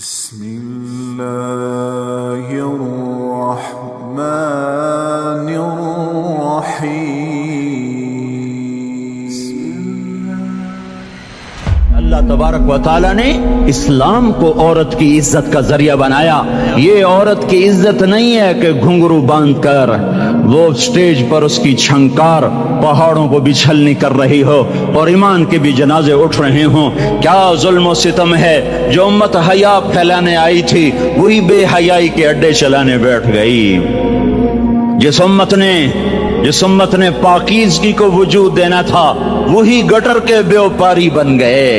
بسم الله الرحمن الرحيم اللہ تبارک و تعالیٰ نے اسلام کو عورت کی عزت کا ذریعہ بنایا. یہ عورت کی عزت نہیں ہے کہ گھنگرو باندھ کر وہ سٹیج پر اس کی چھنکار پہاڑوں کو بھی چھلنی کر رہی ہو اور ایمان کے بھی جنازے اٹھ رہے ہوں. کیا ظلم و ستم ہے. جو امت حیا پھیلانے آئی تھی وہی بے حیائی کے اڈے چلانے بیٹھ گئی. جس امت نے پاکیزگی کو وجود دینا تھا وہی گٹر کے بیوپاری بن گئے.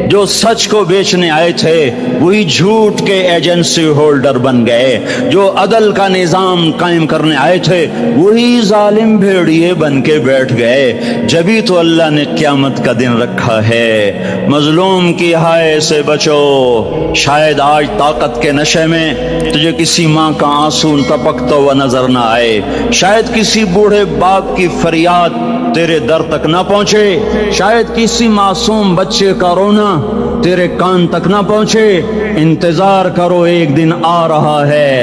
جو سچ کو بیچنے آئے تھے وہی جھوٹ کے ایجنسی ہولڈر بن گئے. جو عدل کا نظام قائم کرنے آئے تھے وہی ظالم بھیڑیے بن کے بیٹھ گئے. جبھی تو اللہ نے قیامت کا دن رکھا ہے. مظلوم کی ہائے سے بچو. شاید آج طاقت کے نشے میں تجھے کسی ماں کا آنسو ٹپکتا ہوا نظر نہ آئے. شاید کسی بوڑھے باپ کی فریاد تیرے در تک نہ پہنچے. شاید کسی معصوم بچے کا رونا تیرے کان تک نہ پہنچے. انتظار کرو، ایک دن آ رہا ہے،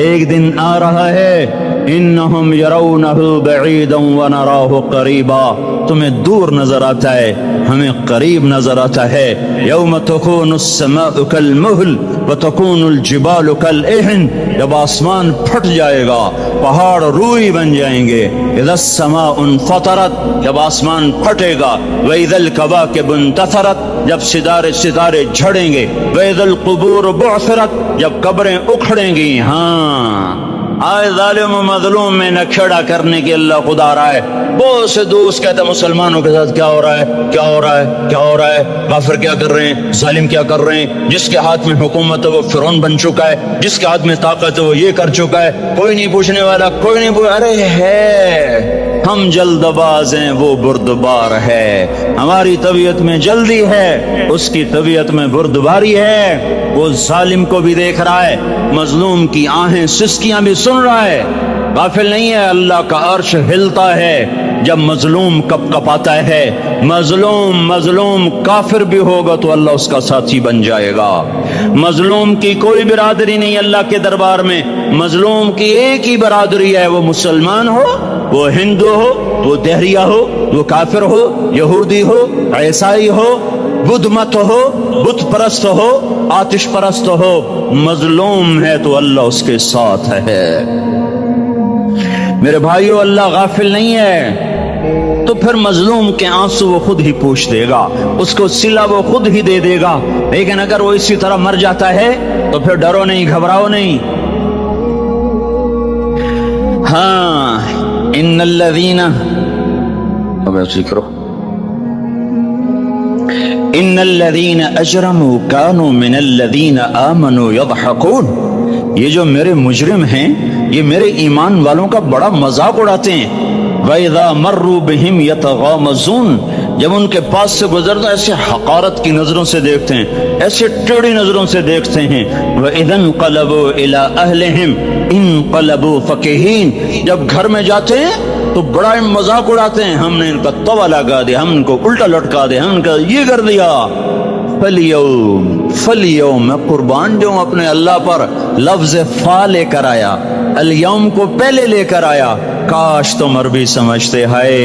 ایک دن آ رہا ہے. انہم یرونہ بعیدا ونراہ قریبا. تمہیں دور نظر آتا ہے، ہمیں قریب نظر آتا ہے. یوم تکون السماء کالمہل وتکون الجبال کالعہن. جب آسمان پھٹ جائے گا پہاڑ روئی بن جائیں گے. اذا السماء انفطرت. جب آسمان پھٹے گا. واذا الکواکب انتثرت. جب ستارے جھڑیں گے. واذا القبور بعثرت. جب قبریں اکھڑیں گی. ہاں آئے ظالم و مظلوم میں نہ کھڑا کرنے کی اللہ خدا رہا ہے. بہت سے دوست کہتے ہیں مسلمانوں کے ساتھ کیا ہو رہا ہے، کیا ہو رہا ہے، کیا ہو رہا ہے. کافر کیا کر رہے ہیں، ظالم کیا کر رہے ہیں. جس کے ہاتھ میں حکومت ہے وہ فرعون بن چکا ہے، جس کے ہاتھ میں طاقت ہے وہ یہ کر چکا ہے. کوئی نہیں پوچھنے والا، کوئی نہیں ارے ہے ہم جلد باز ہیں، وہ بردبار ہے. ہماری طبیعت میں جلدی ہے، اس کی طبیعت میں بردباری ہے. وہ ظالم کو بھی دیکھ رہا ہے، مظلوم کی آہیں سسکیاں بھی سن رہا ہے. غافل نہیں ہے. اللہ کا عرش ہلتا ہے جب مظلوم کپ کپاتا ہے. مظلوم کافر بھی ہوگا تو اللہ اس کا ساتھی بن جائے گا. مظلوم کی کوئی برادری نہیں اللہ کے دربار میں. مظلوم کی ایک ہی برادری ہے، وہ مسلمان ہو، وہ ہندو ہو، وہ دہریہ ہو، وہ کافر ہو، یہودی ہو، عیسائی ہو، بدھ مت ہو، بت پرست ہو، آتش پرست ہو. مظلوم ہے تو اللہ اس کے ساتھ ہے. میرے بھائیو، اللہ غافل نہیں ہے. تو پھر مظلوم کے آنسو وہ خود ہی پوچھ دے گا، اس کو صلہ وہ خود ہی دے دے گا. لیکن اگر وہ اسی طرح مر جاتا ہے تو پھر ڈرو نہیں، گھبراؤ نہیں. ہاں ان الذین اجرموا كانوا من الذین آمنوا يضحكون. یہ جو میرے مجرم ہیں یہ میرے ایمان والوں کا بڑا مذاق اڑاتے ہیں. وَإِذَا مَرُّوا بِهِمْ يَتَغَامَزُونَ. جب ان کے پاس سے گزرتا ایسے حقارت کی نظروں سے دیکھتے ہیں، ایسے ٹیڑھی نظروں سے دیکھتے ہیں. وَإِذَا انقلبوا إِلَىٰ أَهْلِهِمْ انقلبوا فَكِهِينَ. جب گھر میں جاتے ہیں تو بڑا مذاق اڑاتے ہیں، ہم نے ان کا توا لگا دیا، ہم ان کو الٹا لٹکا دیا، ہم ان کا یہ کر دیا. فَالْيَوْمَ میں قربان جاؤں اپنے اللہ پر. لفظ فا لے کر آیا، الیوم کو پہلے لے کر آیا. کاش تم عربی سمجھتے. ہائے،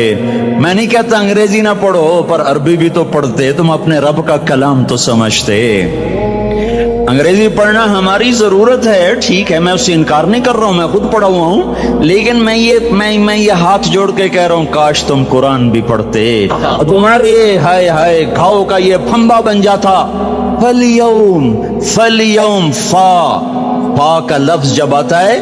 میں نہیں کہتا انگریزی نہ پڑھو، پر عربی بھی تو پڑھتے، تم اپنے رب کا کلام تو سمجھتے. انگریزی پڑھنا ہماری ضرورت ہے، ٹھیک ہے، میں اس سے انکار نہیں کر رہا ہوں، میں خود پڑھا ہوا ہوں. لیکن میں یہ ہاتھ جوڑ کے کہہ رہا ہوں کاش تم قرآن بھی پڑھتے. تمہارے ہائے ہائے گھاؤ کا یہ پھمبا بن جاتا. فَالْيَوْمَ فا کا لفظ جب آتا ہے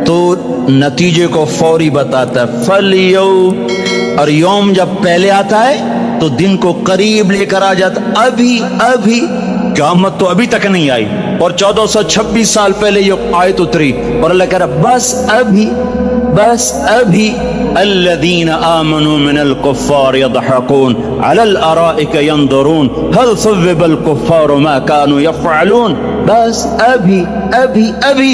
تو نتیجے کو فوری بتاتا ہے. فَالْيَوْمَ اور یوم جب پہلے آتا ہے تو دن کو قریب لے کر آ جاتا. ابھی قیامت تو ابھی تک نہیں آئی، اور 1426 سال پہلے یہ آیت اتری، اور اللہ کہہ رہا بس ابھی الذین آمنوا من الکفار یضحکون علی الارائک ینظرون هل ثوب الکفار ما كانوا یفعلون. بس ابھی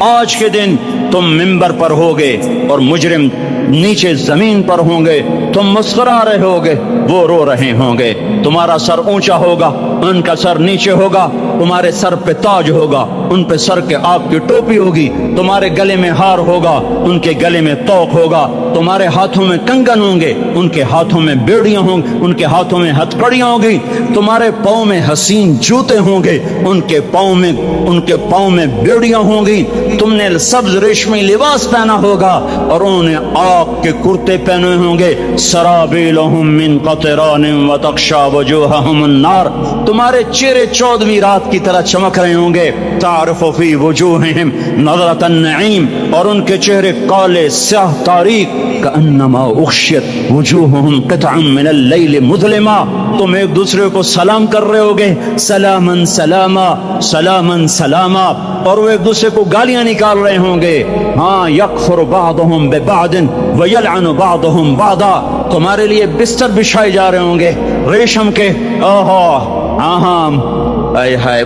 آج کے دن تم منبر پر ہوگے اور مجرم نیچے زمین پر ہوں گے. تم مسکرا رہے ہوگے، وہ رو رہے ہوں گے. تمہارا سر اونچا ہوگا، ان کا سر نیچے ہوگا، تمہارے سر پہ تاج ہوگا، ان پہ سر کے آپ کی ٹوپی ہوگی، تمہارے گلے میں ہار ہوگا، ان کے گلے میں توق ہوگا، تمہارے ہاتھوں میں کنگن ہوں گے، ان کے ہاتھوں میں بیڑیاں ہوں گی، ان کے ہاتھوں میں ہتکڑیاں ہوں گی، تمہارے پاؤں میں حسین جوتے ہوں گے، ان کے پاؤں میں بیڑیاں ہوں گی، تم نے سبز ریشمی لباس پہنا ہوگا اور انہوں نے آگ کے کرتے پہنے ہوں گے، سرابیلہم من قطران وتغشی وجوہہم النار، تمہارے چہرے 14ویں رات کی طرح چمک رہے ہوں گے، تعرف فی وجوہہم نظرۃ النعیم، اور ان کے چہرے کالے سیاہ تاریک، کأنما اغشیت وجوہہم قطعا من اللیل مظلما، تم ایک دوسرے کو سلام کر رہے ہوگے، سلامن سلاما سلامن سلاما، اور وہ ایک دوسرے کو گالیاں نکال رہے ہوں گے، ہاں یکفر بعضهم ببعض ویلعن بعضهم بعضا، تمہارے لیے بستر بچھائے جا رہے ہوں گے ریشم کے،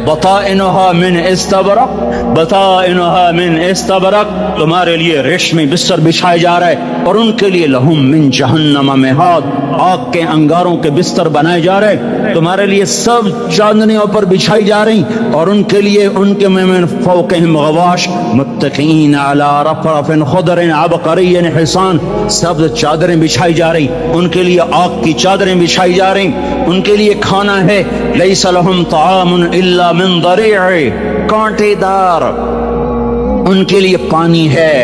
بطائنها من استبرق، بطائنها من استبرق، تمہارے لیے ریشمی بستر بچھائے جا رہے، اور ان کے لیے لہم من جہنم مہاد، آگ کے انگاروں کے بستر بنائے جا رہے، تمہارے لیے سب چاندنیوں پر بچھائی جا رہی، اور ان کے لیے ان کے من فوقہم غواش متکئین علی رفرف خضر عبقری حسان، سب چادریں بچھائی جا رہی، ان کے لیے آگ کی چادریں بچھائی جا رہی، ان کے لیے کھانا ہے، لیس لہم طعام الا من ضریع، کانٹے دار، ان کے لیے پانی ہے،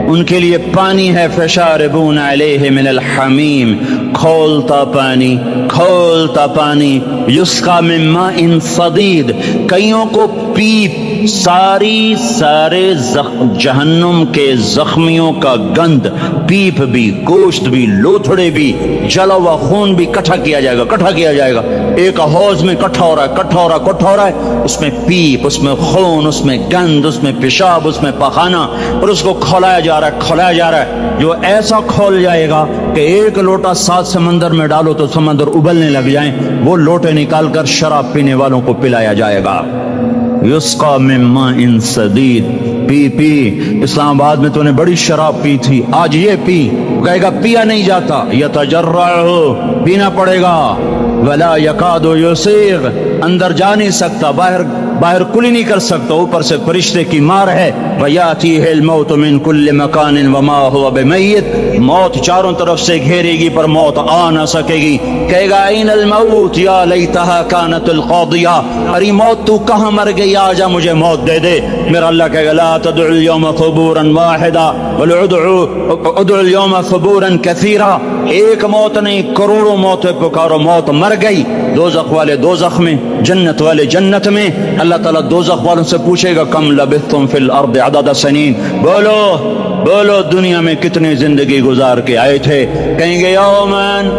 ان کے لیے پانی ہے، فشاربون علیہ من الحمیم، کھولتا پانی، یسقا من ماء صدید، کئیوں کو پیپ، سارے جہنم کے زخمیوں کا گند، پیپ بھی، گوشت بھی، لوتھڑے بھی، جلا ہوا خون بھی کٹھا کیا جائے گا، ایک حوض میں کٹھا ہو رہا ہے، اس میں پیپ، اس میں خون، اس میں گند، اس میں پیشاب، اس میں پخانہ، اور اس کو کھولایا جا رہا ہے، جو ایسا کھول جائے گا کہ ایک لوٹا 7 سمندر میں ڈالو تو سمندر ابلنے لگ جائیں، وہ لوٹے نکال کر شراب پینے والوں کو پلایا جائے گا، یسقا من ماء صدید، پی اسلام آباد میں تو نے بڑی شراب پی تھی، آج یہ پی، کہے گا پیا نہیں جاتا، یتجرعہ، پینا پڑے گا، ولا یکاد یسیغ، اندر جا نہیں سکتا، باہر کلی نہیں کر سکتا، اوپر سے فرشتے کی مار ہے، وَيَأْتِيهِ الْمَوْتُ مِنْ كُلِّ مَكَانٍ وَمَا هُوَ بِمَيِّتٍ، موت چاروں طرف سے گھیرے گی پر موت آ نہ سکے گی، کہے گا اَيْنَ الْمَوْتِ يَا لَيْتَهَا كَانَتِ الْقَاضِيَةَ، ارے موت تو کہاں مر گئی، آجا مجھے موت دے دے، میرا اللہ کہے گا لَا تَدْعُوا الْيَوْمَ ثُبُورًا وَاحِدًا بَلْ ادْعُوا الْيَوْمَ ثُبُورًا كَثِيرًا، ایک موت نہیں کروڑوں موتیں پکارو، موت مر گئی، دوزخ والے دوزخ میں، جنت والے جنت میں، اللہ تعالیٰ دوزخ والوں سے پوچھے گا کم لبثتم فی الارض عدد سنین، بولو دنیا میں کتنی زندگی گزار کے آئے تھے، کہیں گے یومن،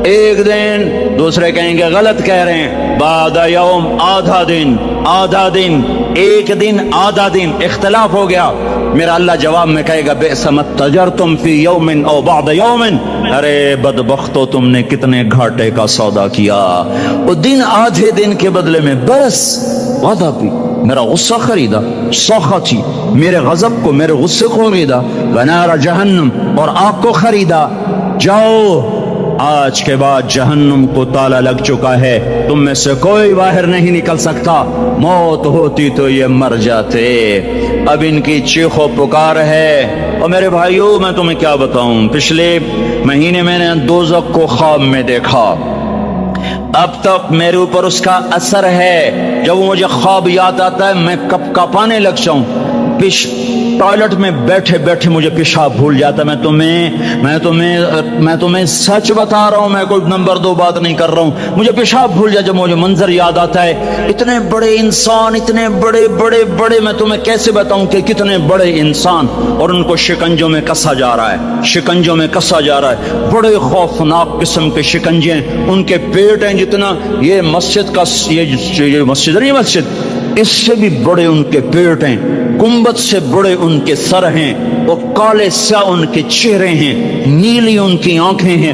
ایک دن، دوسرے کہیں گے غلط کہہ رہے ہیں، بعد یوم، آدھا دن، ایک دن، آدھا دن، اختلاف ہو گیا، میرا اللہ جواب میں کہے گا بئس ما تجرتم فی یوم او بعد یوم، ارے بدبختو تم نے کتنے گھاٹے کا سودا کیا، وہ دن آدھے دن کے بدلے میں برس وعدہ بھی، میرا غصہ خریدا، سخطی، میرے غضب کو، میرے غصے کو خریدا، ونار جہنم، اور آگ کو خریدا، جاؤ آج کے بعد جہنم کو تالا لگ چکا ہے، تم میں سے کوئی باہر نہیں نکل سکتا، موت ہوتی تو یہ مر جاتے، اب ان کی چیخ و پکار ہے، اور میرے بھائیوں میں تمہیں کیا بتاؤں، پچھلے مہینے میں نے دوزخ کو خواب میں دیکھا، اب تک میرے اوپر اس کا اثر ہے، جب وہ مجھے خواب یاد آتا ہے میں کپ کپانے لگ جاؤں، ٹوائلٹ میں بیٹھے بیٹھے مجھے پیشاب بھول جاتا، میں تمہیں سچ بتا رہا ہوں، میں کوئی نمبر 2 بات نہیں کر رہا ہوں، مجھے پیشاب بھول جاتا جب مجھے منظر یاد آتا ہے، اتنے بڑے انسان، اتنے بڑے میں تمہیں کیسے بتاؤں کہ کتنے بڑے انسان، اور ان کو شکنجوں میں کسا جا رہا ہے، بڑے خوفناک قسم کے شکنجے ہیں، ان کے پیٹ ہیں جتنا یہ مسجد کا، یہ مسجد نہیں، مسجد اس سے بھی بڑے ان کے پیٹ ہیں، گنبد سے بڑے ان کے سر ہیں، اور کالے سیاہ ان کے چہرے ہیں، نیلی ان کی آنکھیں ہیں،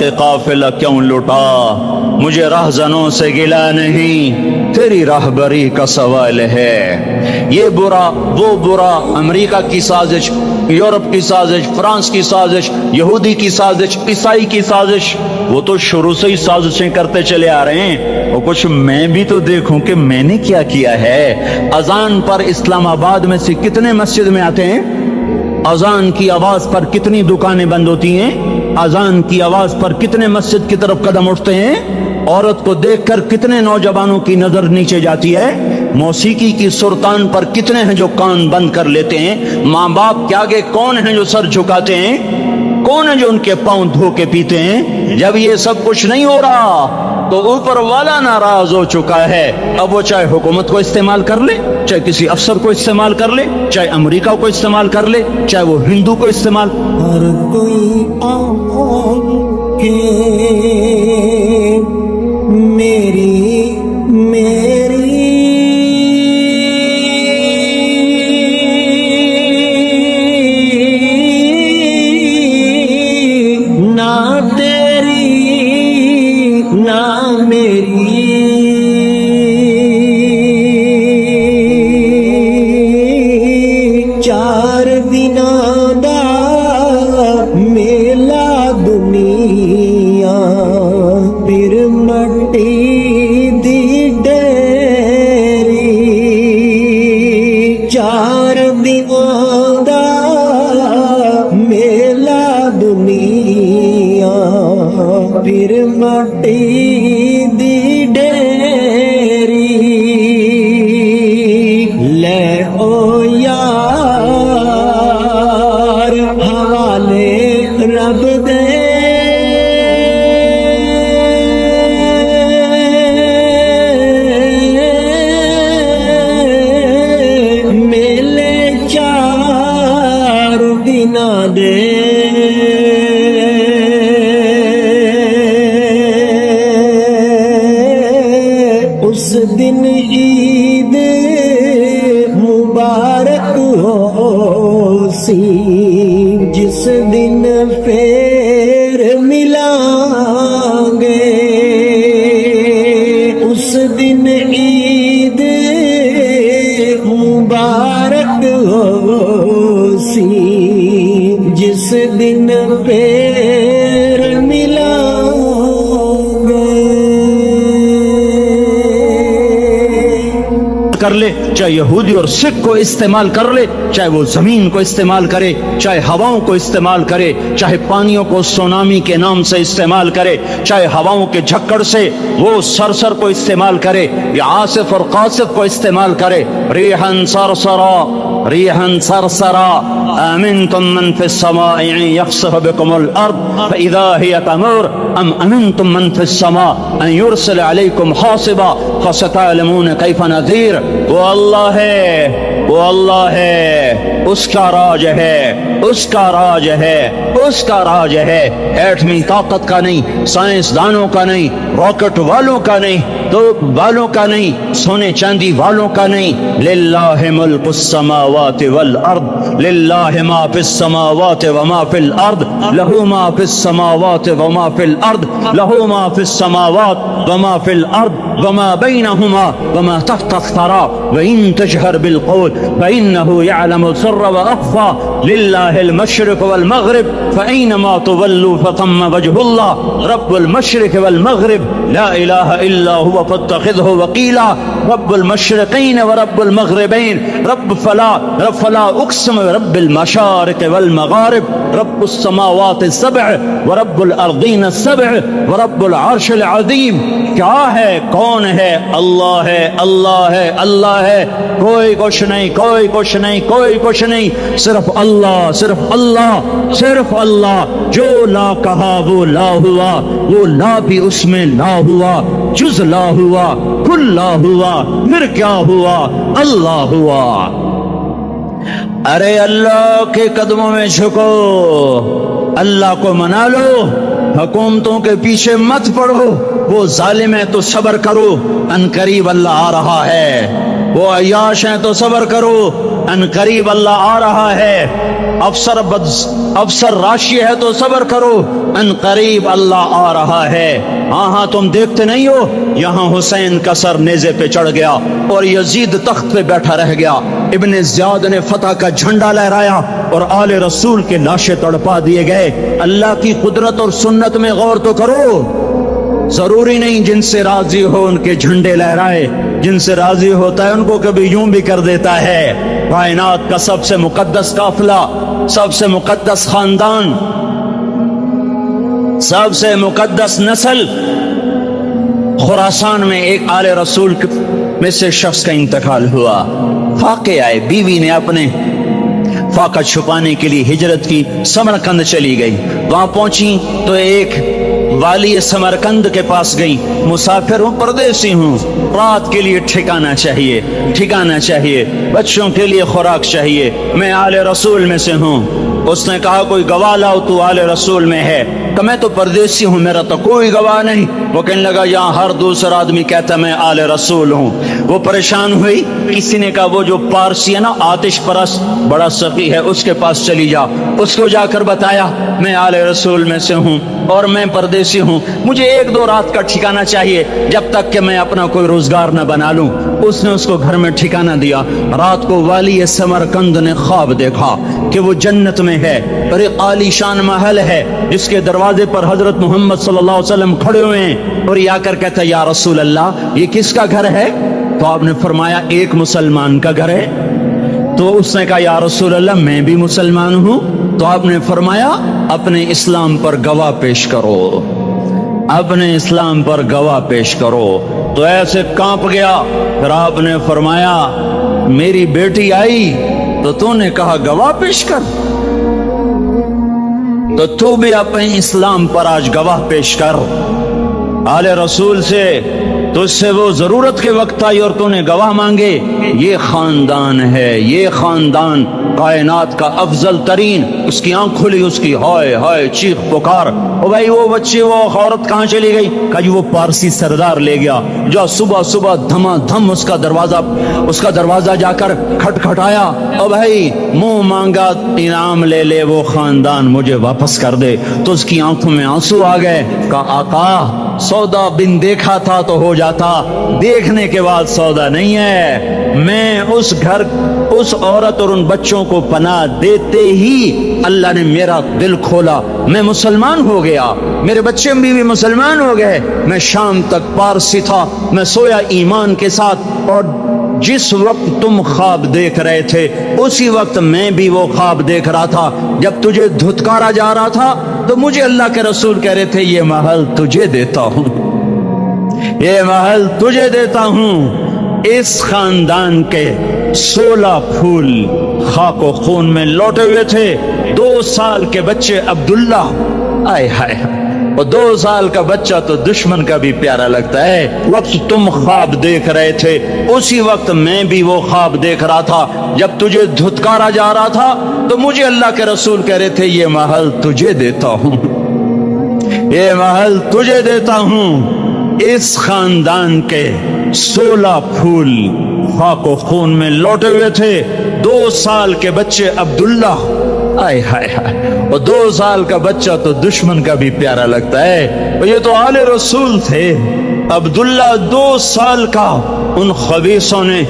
کہ قافلہ کیوں لٹا، مجھے رہزنوں سے گلا نہیں، تیری راہبری کا سوال ہے۔ یہ برا وہ برا، امریکہ کی سازش، یورپ کی سازش، فرانس کی سازش، یہودی کی سازش، عیسائی کی سازش، وہ تو شروع سے ہی سازشیں کرتے چلے آ رہے ہیں۔ اور کچھ میں بھی تو دیکھوں کہ میں نے کیا کیا ہے۔ اذان پر اسلام آباد میں سے کتنے مسجد میں آتے ہیں؟ اذان کی آواز پر کتنی دکانیں بند ہوتی ہیں؟ اذان کی آواز پر کتنے مسجد کی طرف قدم اٹھتے ہیں؟ عورت کو دیکھ کر کتنے نوجوانوں کی نظر نیچے جاتی ہے؟ موسیقی کی سرتان پر کتنے ہیں جو کان بند کر لیتے ہیں؟ ماں باپ کے آگے کون ہیں جو سر جھکاتے ہیں؟ کون ہے جو ان کے پاؤں دھو کے پیتے ہیں؟ جب یہ سب کچھ نہیں ہو رہا تو اوپر والا ناراض ہو چکا ہے۔ اب وہ چاہے حکومت کو استعمال کر لے، چاہے کسی افسر کو استعمال کر لے، چاہے امریکہ کو استعمال کر لے، چاہے وہ ہندو کو استعمال، ہر کوئی آن کے میری نہ تیری نہ میری، چار دناں دا میلا دنیا، پھر مٹی دی ڈیری، چار دناں دا میلا دنیا، پھر مٹی دی ڈیری، لے او یار حوالے رب دے، میلے چار دناں دے، اس دن عید مبارک ہو سی، جس دن پھر ملیں گے، اس دن عید مبارک ہو سی، جس دن پھر ملیں گے۔ کر لے، چاہے یہودی اور سکھ کو استعمال کر لے، چاہے وہ زمین کو استعمال کرے، چاہے ہواؤں کو استعمال کرے، چاہے پانیوں کو سونامی کے نام سے استعمال کرے، چاہے ہواؤں کے جھکڑ سے وہ سرسر کو استعمال کرے یا عاصف اور قاصف کو استعمال کرے، ریحن سرسرا ریحن سرسرا آمنتم من في السماء ان يخسف بكم الارض فاذا هي تمور ام امنتم من في السماء ان يرسل عليكم حاصبا فستعلمون كيف نذير۔ وہ اللہ ہے، وہ اللہ ہے، اس کا راج ہے، اس کا راج ہے، اس کا راج ہے، ایٹمی طاقت کا نہیں، سائنسدانوں کا نہیں، راکٹ والوں کا نہیں، توپ والوں کا نہیں، سونے چاندی والوں کا نہیں۔ للہ ملک السماوات والارض، للہ ما فی السماوات وما فی الارض، لہ ما فی السماوات وما فی الارض، لہ ما فی السماوات وما فی الارض وما بینہما وما تحت الثری وإن تجهر بالقول فإنه يعلم السر وأخفى لله المشرق والمغرب فأينما تولوا فثم وجه الله رب المشرق والمغرب لا إله إلا هو فاتخذه وكيلا رب المشرقين ورب المغربين رب فلا أقسم برب المشارق والمغارب رب السماوات السبع ورب الأرضين السبع ورب العرش العظيم۔ کیا ہے، کون ہے؟ اللہ ہے، اللہ ہے، اللہ ہے، کوئی کچھ نہیں، کوئی کچھ نہیں، کوئی کچھ نہیں، صرف اللہ، صرف اللہ، صرف اللہ۔ جو لا کہا وہ لا ہوا، وہ لا بھی اس میں لا ہوا، جز لا ہوا، کل لا ہوا، پھر کیا ہوا؟ اللہ ہوا۔ ارے اللہ کے قدموں میں جھکو، اللہ کو منا لو، حکومتوں کے پیچھے مت پڑو، وہ ظالم ہے تو صبر کرو، ان قریب اللہ آ رہا ہے۔ وہ عیاش ہیں تو صبر کرو، ان قریب اللہ آ رہا ہے۔ افسر راشی ہے تو صبر کرو، ان قریب اللہ آ رہا ہے۔ ہاں تم دیکھتے نہیں ہو، یہاں حسین کا سر نیزے پہ چڑھ گیا اور یزید تخت پہ بیٹھا رہ گیا، ابن زیاد نے فتح کا جھنڈا لہرایا اور آل رسول کے لاشیں تڑپا دیے گئے۔ اللہ کی قدرت اور سنت میں غور تو کرو، ضروری نہیں جن سے راضی ہو ان کے جھنڈے لہرائے، جن سے راضی ہوتا ہے ان کو کبھی یوں بھی کر دیتا ہے۔ کائنات کا سب سے مقدس قافلہ، سب سے مقدس خاندان، سب سے مقدس نسل، خراسان میں ایک آل رسول میں سے شخص کا انتقال ہوا۔ فاقے آئے، بیوی نے اپنے فاقہ چھپانے کے لیے ہجرت کی، سمرقند چلی گئی۔ وہاں پہنچی تو ایک والی سمرقند کے پاس گئی، مسافر ہوں، پردیسی ہوں، رات کے لیے ٹھکانہ چاہیے، بچوں کے لیے خوراک چاہیے، میں آل رسول میں سے ہوں۔ اس نے کہا کوئی گواہ لاؤ، تو آل رسول میں ہے؟ کہ میں تو پردیسی ہوں، میرا تو کوئی گواہ نہیں۔ وہ کہنے لگا یہاں ہر دوسرا آدمی کہتا میں آل رسول ہوں۔ وہ پریشان ہوئی، کسی نے کہا وہ جو پارسی ہے نا، آتش پرست، بڑا سخی ہے، اس کے پاس چلی جا۔ اس کو جا کر بتایا میں آل رسول میں سے ہوں اور میں پردیسی ہوں، مجھے 1-2 رات کا ٹھکانہ چاہیے جب تک کہ میں اپنا کوئی روزگار نہ بنا لوں۔ اس نے اس کو گھر میں ٹھکانہ دیا۔ رات کو والی سمرقند نے خواب دیکھا کہ وہ جنت میں ہے اور ایک عالی شان محل ہے جس کے دروازے پر حضرت محمد صلی اللہ علیہ وسلم کھڑے ہوئے ہیں، اور یہ آ کر کہتا ہے یا رسول اللہ یہ کس کا گھر ہے؟ تو آپ نے فرمایا ایک مسلمان کا گھر ہے۔ تو اس نے کہا یا رسول اللہ میں بھی مسلمان ہوں۔ تو آپ نے فرمایا اپنے اسلام پر گواہ پیش کرو، اپنے اسلام پر گواہ پیش کرو۔ تو ایسے کانپ گیا۔ پھر آپ نے فرمایا میری بیٹی آئی تو تو نے کہا گواہ پیش کر، تو تو بھی اپنے اسلام پر آج گواہ پیش کر۔ آل رسول سے تو اس سے وہ ضرورت کے وقت آئی اور تو نے گواہ مانگے۔ یہ خاندان ہے، یہ خاندان کائنات کا افضل ترین۔ اس کی آنکھ کھلی، اس کی ہائے ہائے چیخ پکار، او بھائی وہ بچے وہ عورت کہاں چلی گئی؟ کہا جی وہ پارسی سردار لے گیا۔ جو صبح صبح دھما دھم اس کا دروازہ جا کر کھٹکھٹایا، او بھائی منہ مانگا انعام لے لے، وہ خاندان مجھے واپس کر دے۔ تو اس کی آنکھوں میں آنسو آ گئے۔ کہا آقا سودا بن دیکھا تھا تو ہو جاتا، دیکھنے کے بعد سودا نہیں ہے۔ میں اس گھر، اس عورت اور ان بچوں کو پناہ دیتے ہی اللہ نے میرا دل کھولا، میں مسلمان ہو گیا، میرے بچے بھی مسلمان ہو گئے۔ میں شام تک پارسی تھا، میں سویا ایمان کے ساتھ، اور جس وقت تم خواب دیکھ رہے تھے اسی وقت میں بھی وہ خواب دیکھ رہا تھا۔ جب تجھے دھتکارا جا رہا تھا تو مجھے اللہ کے رسول کہہ رہے تھے یہ محل تجھے دیتا ہوں، یہ محل تجھے دیتا ہوں۔ اس خاندان کے 16 پھول خاک و خون میں لوٹے ہوئے تھے۔ 2 سال کے بچے عبداللہ، آئے ہائے، اور 2 سال کا بچہ تو دشمن کا بھی پیارا لگتا ہے۔ وقت تم خواب دیکھ رہے تھے اسی وقت میں بھی وہ خواب دیکھ رہا تھا۔ جب تجھے دھتکارا جا رہا تھا تو مجھے اللہ کے رسول کہہ رہے تھے یہ محل تجھے دیتا ہوں، یہ محل تجھے دیتا ہوں۔ اس خاندان کے 16 پھول خاک و خون میں لوٹے ہوئے تھے۔ 2 سال کے بچے عبداللہ، آئے ہائے ہائے، اور 2 سال کا بچہ تو دشمن کا بھی پیارا لگتا ہے، اور یہ تو آل رسول تھے۔ عبداللہ 2 سال کا، ان خبیثوں نے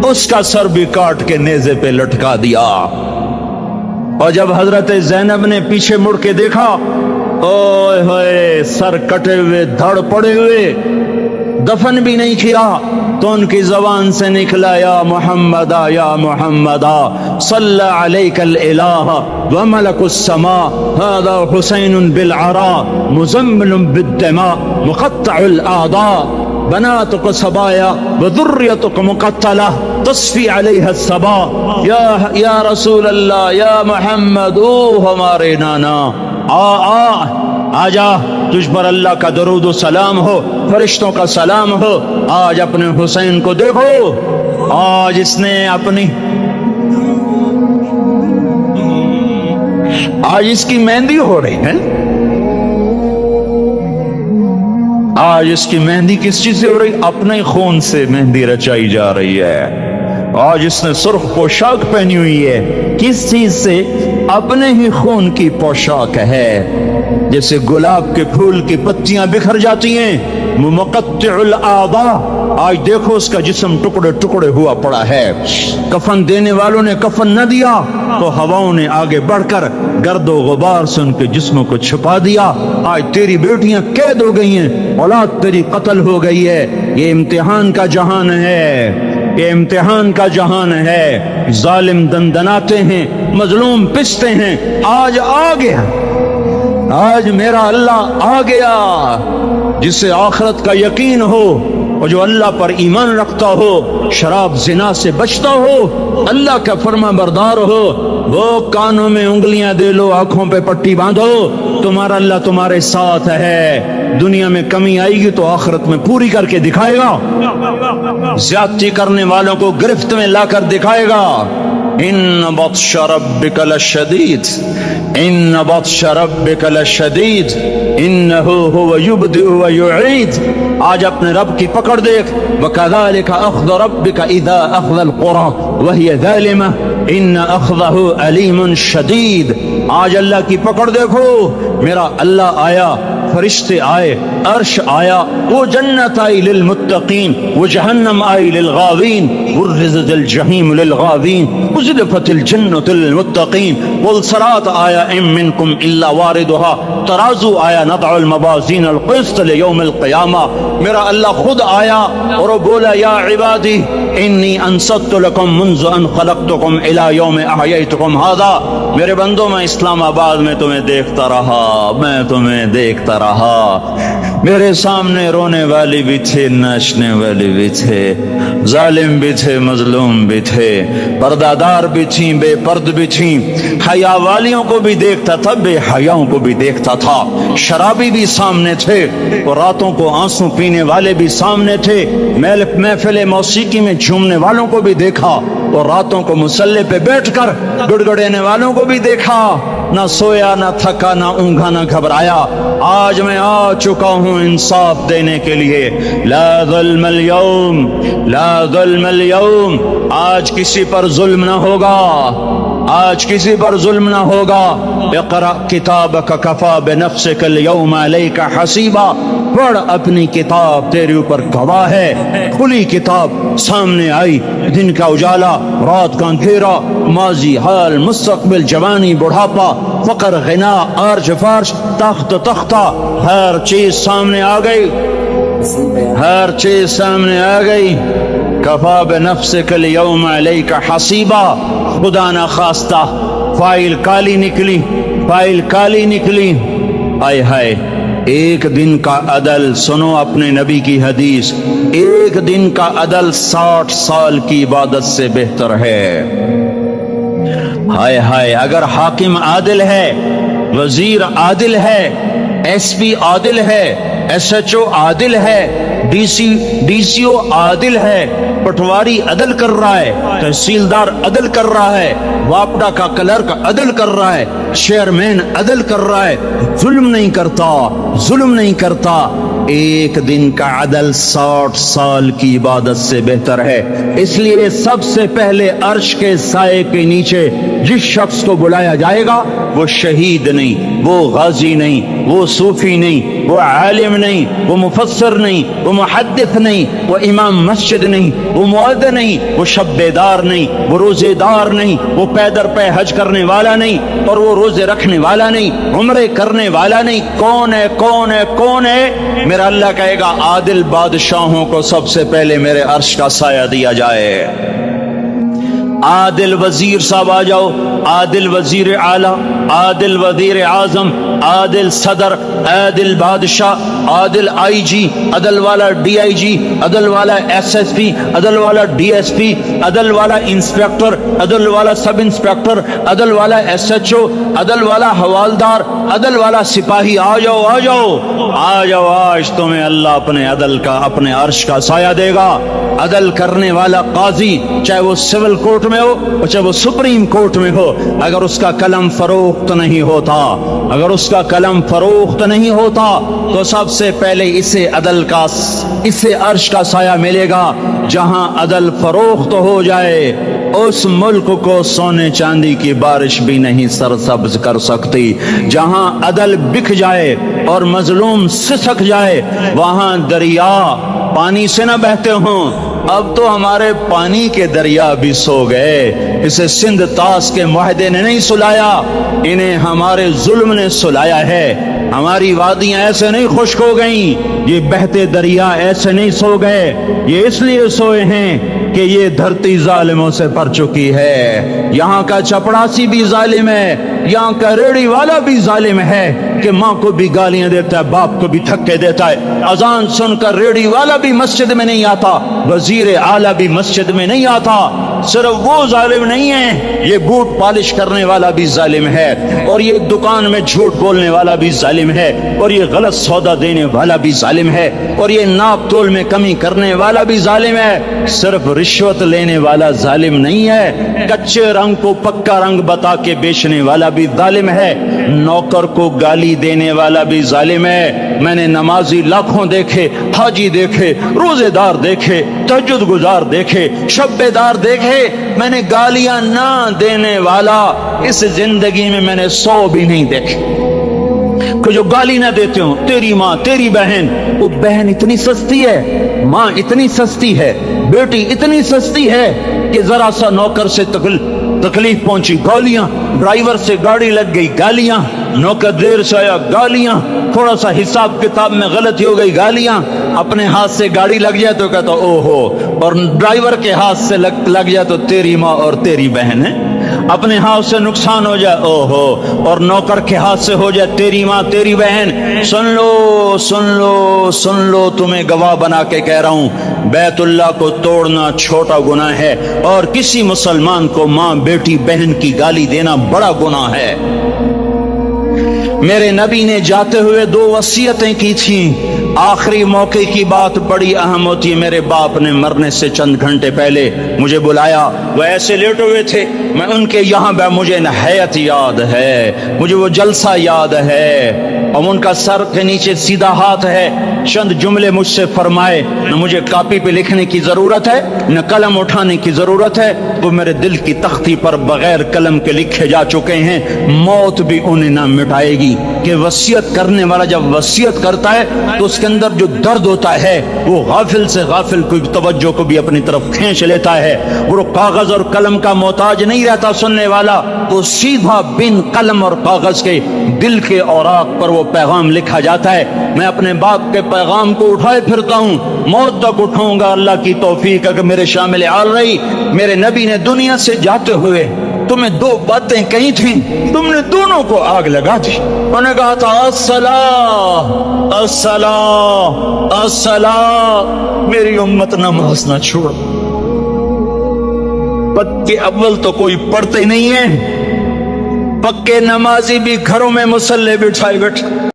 اس کا سر بھی کاٹ کے نیزے پہ لٹکا دیا۔ اور جب حضرت زینب نے پیچھے مڑ کے دیکھا، اوئے ہوئے، سر کٹے ہوئے، دھڑ پڑے ہوئے، دفن بھی نہیں کیا، تو ان کی زبان سے نکلا یا محمد یا محمد صلی علیک الالہ وملک السماء هذا حسین بالعراء مزمل بالدماء مقطع الاعضاء بناتك صبايا وذريتك مقتلة تصفي عليها الصبا۔ یا رسول اللہ، یا محمد، او ہمارے نانا، آ جا، تجھ پر اللہ کا درود و سلام ہو، فرشتوں کا سلام ہو۔ آج اپنے حسین کو دیکھو، آج اس نے اپنی، آج اس کی مہندی ہو رہی ہے، آج اس کی مہندی کس چیز سے ہو رہی؟ اپنے خون سے مہندی رچائی جا رہی ہے۔ آج اس نے سرخ پوشاک پہنی ہوئی ہے، کس چیز سے؟ اپنے ہی خون کی پوشاک ہے۔ جیسے گلاب کے پھول کی پتیاں بکھر جاتی ہیں، مقطع الاعضاء، آج دیکھو اس کا جسم ٹکڑے ٹکڑے ہوا پڑا ہے۔ کفن دینے والوں نے کفن نہ دیا تو ہواؤں نے آگے بڑھ کر گرد و غبار سے ان کے جسموں کو چھپا دیا۔ آج تیری بیٹیاں قید ہو گئی ہیں، اولاد تیری قتل ہو گئی ہے۔ یہ امتحان کا جہان ہے، یہ امتحان کا جہان ہے۔ ظالم دندناتے ہیں، مظلوم پستے ہیں۔ آج آ گیا، آج میرا اللہ آ گیا۔ جسے آخرت کا یقین ہو اور جو اللہ پر ایمان رکھتا ہو، شراب زنا سے بچتا ہو، اللہ کا فرما بردار ہو، وہ کانوں میں انگلیاں دے لو، آنکھوں پہ پٹی باندھو، تمہارا اللہ تمہارے ساتھ ہے۔ دنیا میں کمی آئے گی تو آخرت میں پوری کر کے دکھائے گا۔ زیادتی کرنے والوں کو گرفت میں لا کر دکھائے گا۔ ان بطش ربک لشدید، ان بطش ربک لشدید انہ هو یبدئ ویعید۔ آج اپنے رب کی پکڑ دیکھ، وکذالک اخذ ربک اذا اخذ القرى وهي ظالمة ان اخذہ علیم شدید۔ آج اللہ کی پکڑ دیکھو، میرا اللہ آیا، فرشتے آئے، عرش آیا، وہ جنت آئی للمتقین، وہ جہنم آئی للغاوین، برزت الجحیم للغاوین، ازلفت الجنت للمتقین، والصراط آیا ام منکم الا واردها، ترازو آیا نضع الموازین القسط لیوم القیامہ۔ میرا اللہ خود آیا اور وہ بولا یا عبادی انی انصت لکم منذ ان خلقتکم الى یوم احییتکم ھذا۔ میرے بندوں، میں اسلام آباد میں تمہیں دیکھتا رہا، میں تمہیں دیکھتا رہا۔ میرے سامنے رونے والی بھی تھے، ناچنے والی بھی تھے، ظالم بھی تھے، مظلوم بھی تھے، پردہ دار بھی تھیں، بے پرد بھی تھیں، حیا والیوں کو بھی دیکھتا تھا، بے حیاؤں کو بھی دیکھتا تھا، شرابی بھی سامنے تھے اور راتوں کو آنسو پینے والے بھی سامنے تھے، محفل موسیقی میں جھومنے والوں کو بھی دیکھا اور راتوں کو مصلی پہ بیٹھ کر گڑگڑانے والوں کو بھی دیکھا۔ نہ سویا، نہ تھکا، نہ اونگا، نہ گھبرایا۔ آج میں آ چکا ہوں انصاف دینے کے لیے۔ لا ظلم اليوم، لا ظلم اليوم، آج کسی پر ظلم نہ ہوگا، آج کسی پر ظلم نہ ہوگا۔ اقرأ کتابک کفی بنفسک اليوم علیک حسیبا، پڑھ اپنی کتاب، تیرے اوپر گواہ ہے۔ کھلی کتاب سامنے آئی، دن کا اجالا، رات کا اندھیرا، ماضی، حال، مستقبل، جوانی، بڑھاپا، فقر، غنا، عرش فرش، تخت تختہ، ہر چیز سامنے آ گئی، ہر چیز سامنے آ گئی۔ کفا بنفسک اليوم علیک حسیبا، خدا نہ خواستہ فائل کالی نکلی، فائل کالی نکلی۔ ہائے ہائے، ایک دن کا عدل، سنو اپنے نبی کی حدیث، ایک دن کا عدل 60 سال کی عبادت سے بہتر ہے۔ ہائے ہائے، اگر حاکم عادل ہے، وزیر عادل ہے، ایس پی عادل ہے، ایس ایچ او عادل ہے، ڈی سی او عادل ہے، پٹواری عدل کر رہا ہے، تحصیلدار عدل کر رہا ہے، واپڈا کا کلرک عدل کر رہا ہے، چیئرمین عدل کر رہا ہے، ظلم نہیں کرتا، ظلم نہیں کرتا، ایک دن کا عدل 60 سال کی عبادت سے بہتر ہے۔ اس لیے سب سے پہلے عرش کے سائے کے نیچے جس شخص کو بلایا جائے گا وہ شہید نہیں، وہ غازی نہیں، وہ صوفی نہیں، وہ عالم نہیں، وہ مفسر نہیں، وہ محدث نہیں، وہ امام مسجد نہیں، وہ مؤذن نہیں، وہ شب بیدار نہیں، وہ روزے دار نہیں، وہ پیدر پہ حج کرنے والا نہیں، اور وہ روزے رکھنے والا نہیں، عمرے کرنے والا نہیں۔ کون ہے؟ کون ہے؟ کون ہے؟ میرا اللہ کہے گا عادل بادشاہوں کو سب سے پہلے میرے عرش کا سایہ دیا جائے۔ عادل وزیر صاحب آ جاؤ، عادل وزیر اعلیٰ، عادل وزیر اعظم، عادل صدر، عادل بادشاہ، عادل آئی جی، عدل والا ڈی آئی جی، عدل والا ایس ایس پی، عدل والا ڈی ایس پی، عدل والا انسپیکٹر، عدل والا سب انسپیکٹر، عدل والا ایس ایچ او، عدل والا حوالدار، عدل والا سپاہی، آ جاؤ آ جاؤ آ جاؤ، آج تمہیں اللہ اپنے عدل کا، اپنے عرش کا سایہ دے گا۔ عدل کرنے والا قاضی، چاہے وہ سول کورٹ میں ہو اور چاہے وہ سپریم کورٹ میں ہو، اگر اس کا قلم فروخت نہیں ہوتا، اگر اس کا کلم فروخت نہیں ہوتا تو سب سے پہلے اسے عرش کا سایہ ملے گا. جہاں عدل فروخت ہو جائے اس ملک کو سونے چاندی کی بارش بھی نہیں سرسبز کر سکتی. جہاں عدل بک جائے اور مظلوم سسک جائے وہاں دریا پانی سے نہ بہتے ہوں. اب تو ہمارے پانی کے دریا بھی سو گئے. اسے سندھ طاس کے معاہدے نے نہیں سلایا, انہیں ہمارے ظلم نے سلایا ہے. ہماری وادیاں ایسے نہیں خشک ہو گئیں, یہ بہتے دریا ایسے نہیں سو گئے. یہ اس لیے سوئے ہیں کہ یہ دھرتی ظالموں سے بھر چکی ہے. یہاں کا چپڑاسی بھی ظالم ہے, یہاں کا ریڑھی والا بھی ظالم ہے کہ ماں کو بھی گالیاں دیتا ہے, باپ کو بھی دھکے دیتا ہے. اذان سن کر ریڑھی والا بھی مسجد میں نہیں آتا, وزیر اعلیٰ بھی مسجد میں نہیں آتا. صرف وہ ظالم نہیں ہے, یہ بوٹ پالش کرنے والا بھی ظالم ہے, اور یہ دکان میں جھوٹ بولنے والا بھی ظالم ہے, اور یہ غلط سودا دینے والا بھی ظالم ہے, اور یہ ناپ تول میں کمی کرنے والا بھی ظالم ہے. صرف رشوت لینے والا ظالم نہیں ہے, کچے رنگ کو پکا رنگ بتا کے بیچنے والا بھی ظالم ہے, نوکر کو گالی دینے والا بھی ظالم ہے. میں نے نمازی لاکھوں دیکھے, حاجی دیکھے, روزے دار دیکھے, تہجد گزار دیکھے, شب بیدار دیکھے, میں نے گالیاں نہ دینے والا اس زندگی میں میں نے 100 بھی نہیں دیکھے کہ جو گالی نہ دیتے ہوں. تیری ماں, تیری بہن, وہ بہن اتنی سستی ہے, ماں اتنی سستی ہے, بیٹی اتنی سستی ہے کہ ذرا سا نوکر سے تکلیف پہنچی گالیاں, ڈرائیور سے گاڑی لگ گئی گالیاں, نوکر دیر سے آیا گالیاں, تھوڑا سا حساب کتاب میں غلطی ہو گئی گالیاں, اپنے ہاتھ سے گاڑی لگ جائے تو کہتا او ہو, اور ڈرائیور کے ہاتھ سے لگ جائے تو تیری ماں اور تیری بہن ہے. اپنے ہاتھ سے نقصان ہو جائے او ہو, اور نوکر کے ہاتھ سے ہو جائے تیری ماں تیری بہن. سن لو سن لو سن لو, تمہیں گواہ بنا کے کہہ رہا ہوں, بیت اللہ کو توڑنا چھوٹا گناہ ہے, اور کسی مسلمان کو ماں بیٹی بہن کی گالی دینا بڑا گناہ ہے. میرے نبی نے جاتے ہوئے 2 وصیتیں کی تھیں. آخری موقع کی بات بڑی اہم ہوتی ہے. میرے باپ نے مرنے سے چند گھنٹے پہلے مجھے بلایا, وہ ایسے لیٹے ہوئے تھے, میں ان کے یہاں مجھے نہایت یاد ہے, مجھے وہ جلسہ یاد ہے, اور ان کا سر کے نیچے سیدھا ہاتھ ہے. چند جملے مجھ سے فرمائے, نہ مجھے کاپی پہ لکھنے کی ضرورت ہے نہ قلم اٹھانے کی ضرورت ہے, وہ میرے دل کی تختی پر بغیر قلم کے لکھے جا چکے ہیں. موت بھی انہیں نہ مٹائے گی کہ وصیت کرنے والا جب وصیت کرتا ہے تو اس کے اندر جو درد ہوتا ہے وہ غافل سے غافل کوئی توجہ کو بھی اپنی طرف کھینچ لیتا ہے. وہ کاغذ اور قلم کا محتاج نہیں رہتا سننے والا, وہ سیدھا بن قلم اور کاغذ کے دل کے اوراق پر وہ پیغام لکھا جاتا ہے. میں اپنے باپ کے پیغام کو اٹھائے پھرتا ہوں, موت تک اٹھاؤں گا, اللہ کی توفیق ہے کہ میرے شامل آل رہی. میرے نبی نے دنیا سے جاتے ہوئے تمہیں 2 باتیں کہی تھیں, تم نے دونوں کو آگ لگا دی. انہوں نے کہا تھا الصلاۃ الصلاۃ الصلاۃ, میری امت نماز نہ چھوڑ. پکے اول تو کوئی پڑھتے نہیں ہیں, پکے نمازی بھی گھروں میں مصلے بٹھائے بیٹھے.